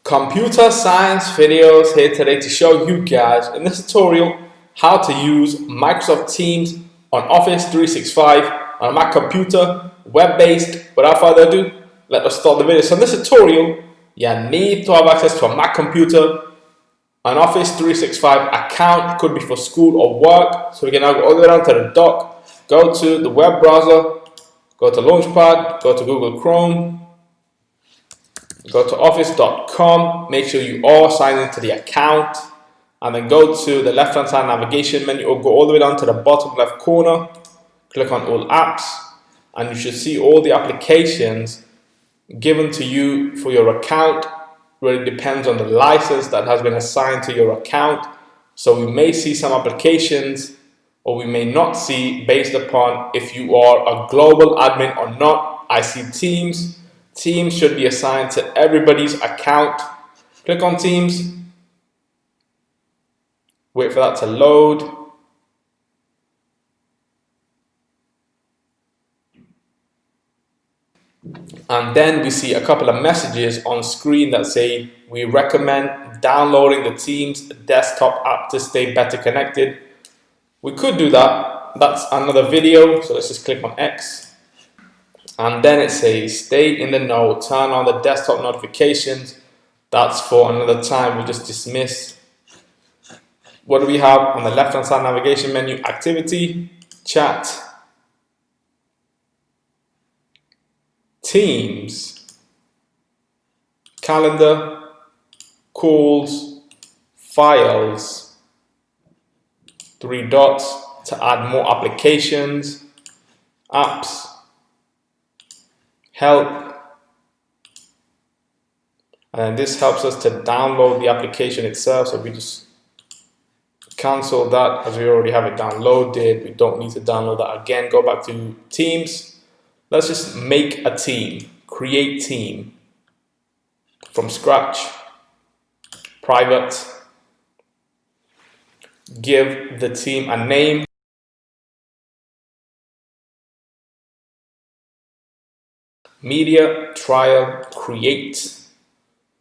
Computer science videos here today to show you guys in this tutorial how to use Microsoft Teams on Office 365 on a Mac computer, web-based. Without further ado, let us start the video. So in this tutorial, you need to have access to a Mac computer, an Office 365 account, could be for school or work. So we can now go all the way down to the dock, go to the web browser, go to Launchpad, go to Google Chrome, go to office.com, make sure you are signed into the account, and then go to the left hand side navigation menu or go all the way down to the bottom left corner, click on all apps, and you should see all the applications given to you for your account. Really depends on the license that has been assigned to your account. So we may see some applications or we may not see based upon if you are a global admin or not. I see Teams. Teams should be assigned to everybody's account. Click on Teams. Wait for that to load. And then we see a couple of messages on screen that say we recommend downloading the Teams desktop app to stay better connected. We could do that. That's another video. So let's just click on X. And then it says stay in the know, turn on the desktop notifications. That's for another time. We'll just dismiss. What do we have on the left hand side navigation menu? Activity, chat, Teams, calendar, calls, files, three dots to add more applications, apps, help, and this helps us to download the application itself. So we just cancel that as we already have it downloaded. We don't need to download that again. Go back to Teams. Let's just make a team, create team from scratch, private, give the team a name. Media, trial, create.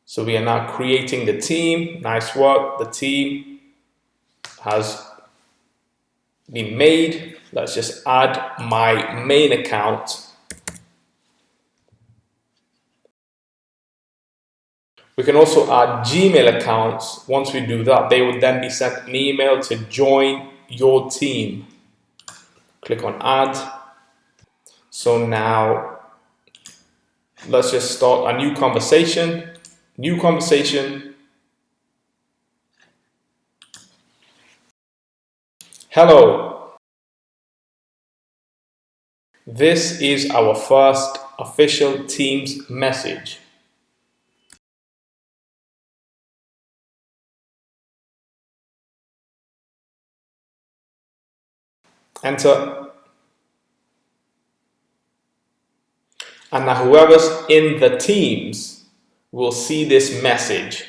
So we are now creating the team. Nice work. The team has been made. Let's just add my main account. We can also add Gmail accounts. Once we do that, they would then be sent an email to join your team. Click on add. So now let's just start a new conversation. New conversation. Hello. This is our first official Teams message. Enter. And now whoever's in the Teams will see this message.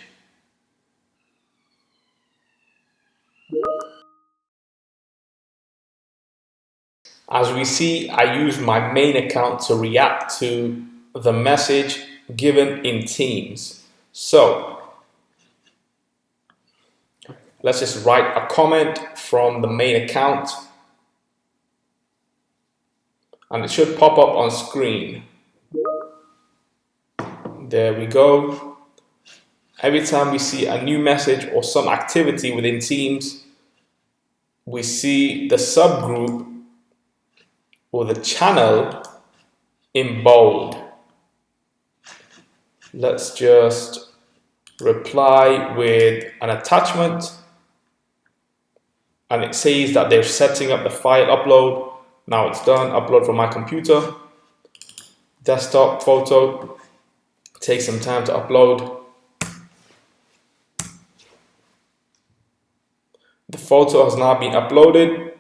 As we see, I use my main account to react to the message given in Teams. So let's just write a comment from the main account. And it should pop up on screen. There we go. Every time we see a new message or some activity within Teams, we see the subgroup or the channel in bold. Let's just reply with an attachment. And it says that they're setting up the file upload. Now it's done. Upload from my computer. Desktop photo. Take some time to upload. The photo has now been uploaded.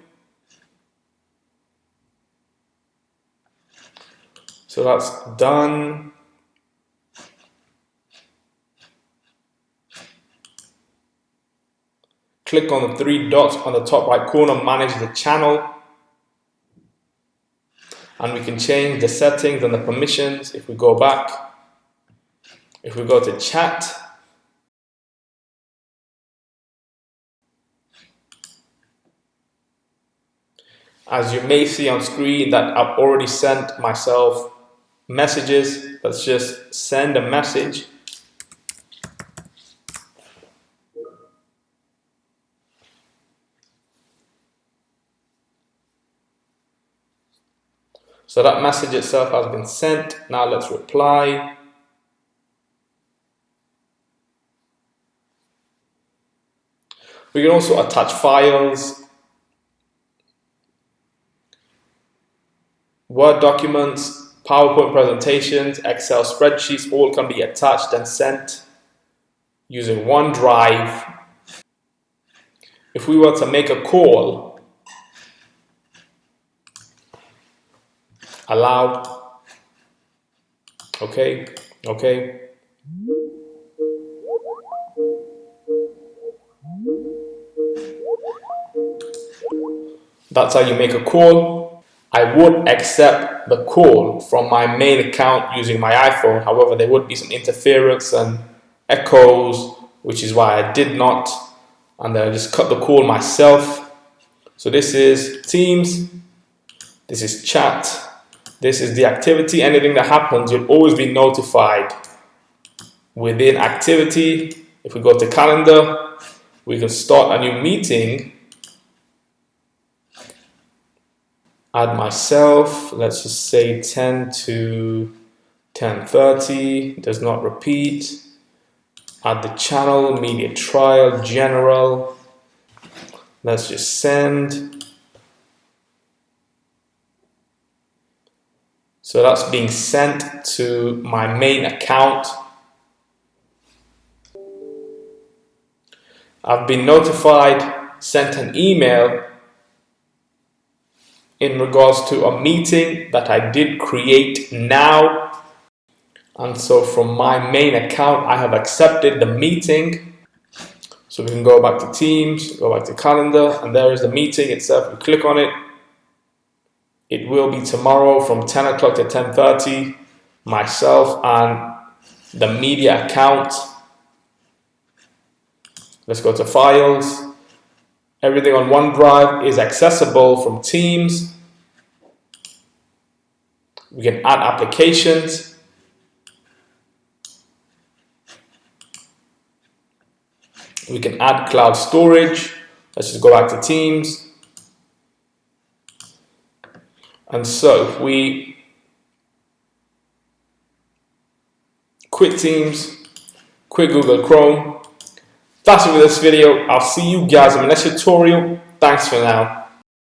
So that's done. Click on the three dots on the top right corner, manage the channel. And we can change the settings and the permissions. If we go back, if we go to chat, As you may see on screen that I've already sent myself messages. Let's just send a message. So that message itself has been sent. Now let's reply. We can also attach files, Word documents, PowerPoint presentations, Excel spreadsheets, all can be attached and sent using OneDrive. If we were to make a call, allowed, okay. That's how you make a call. I would accept the call from my main account using my iPhone. However, there would be some interference and echoes, which is why I did not. And then I just cut the call myself. So this is Teams. This is chat. This is the activity. Anything that happens, you'll always be notified. Within activity, if we go to calendar, we can start a new meeting. Add myself, let's just say 10 to 10:30, does not repeat. Add the channel, media trial, general. Let's just send. So that's being sent to my main account. I've been notified, sent an email in regards to a meeting that I did create now. And so from my main account, I have accepted the meeting. So we can go back to Teams, go back to calendar, and there is the meeting itself. We click on it. It will be tomorrow from 10 o'clock to 10:30. Myself and the media account. Let's go to files. Everything on OneDrive is accessible from Teams. We can add applications. We can add cloud storage. Let's just go back to Teams. And so if we quit Teams, quit Google Chrome, that's it for this video. I'll see you guys in the next tutorial. Thanks for now.